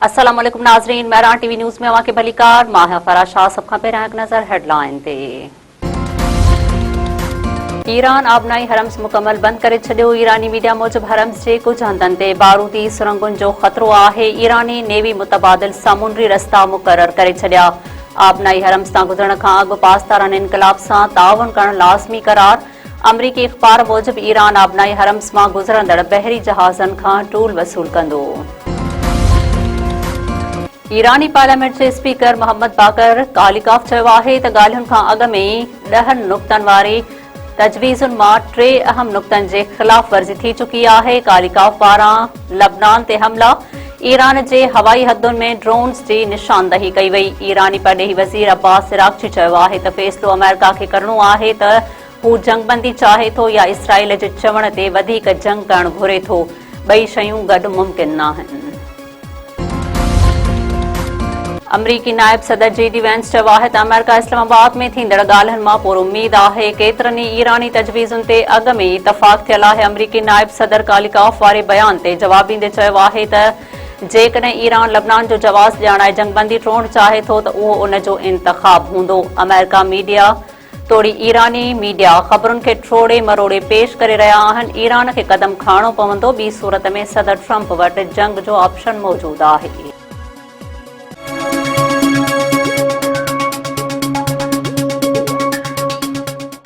अस्सलाम वालेकुम नाज़रीन, मैरान टीवी न्यूज़ में अवां के भलीकार मां फराज शाह। सब खां पहिरियां हिकु नज़र हेडलाइन ते। ईरान आबनाई हरम्स मुकम्मल बंद करे छॾियो। ईरानी मीडिया मूजिब हरम्स जे कुझु हंधनि ते बारूदी सुरंगुनि जो ख़तरो आहे। ईरानी नेवी मुतबादिल सामुंडी रस्ता मुक़रर करे छॾिया। आबनाई हरम्स तां गुज़रण खां अॻु पाकिस्तान इनक़लाब सां ताउन करणु लाज़मी करार। अमरीकी अख़बार मूजिब ईरान आबनाई हरम्स मां गुज़रंदड़ बहरी जहाज़नि खां टूल वसूल कंदो। ईरानी पार्लियामेंट जे स्पीकर मोहम्मद बाकर कालिकाफ चयो आहे त ॻाल्हियुनि खां अॻु में ई 10 नुक़्तनि वारी तजवीज़ुनि मां 3 अहम नुक़्तनि जे ख़िलाफ़ वर्ज़ी थी चुकी आहे। कालिकाफ पारां लबनान ते हमला, ईरान जे हवाई हदुनि में ड्रोन्स जी निशानदही कई वई। ईरानी परॾेही वज़ीर अब्बास इराक़ची चयो आहे त फ़ैसिलो अमेरिका खे करणो आहे त हू जंगबंदी चाहे थो या इसराइल जे चवण ते वधीक जंग करणु घुरे थो। ॿई शयूं गॾु मुमकिन न आहिनि। अमरीकी नायब सदर जेडी वैंस चयो आहे त अमेरिका इस्लामाबाद में थींदड़ ॻाल्हियुनि मां पुरउमीद आहे। केतिरनि ई ईरानी तजवीज़ुनि ते अॻु में ई इतफ़ाक़ थियल आहे। अमरीकी नायब सदर कालिकाफ वारे बयान ते जवाब ॾींदे चयो आहे त जेकॾहिं ईरान लबनान जो जवाज़ ॼाणाए जंगबंदी टोड़णु चाहे थो त उहो उन जो इंतख़ाब हूंदो। अमेरिका मीडिया तोड़ी ईरानी मीडिया ख़बरुनि खे ट्रोड़े मरोड़े पेश करे रहिया आहिनि। ईरान खे क़दम खणणो पवंदो। ॿी सूरत में सदर ट्रंप वटि जंग जो ऑप्शन मौजूदु आहे।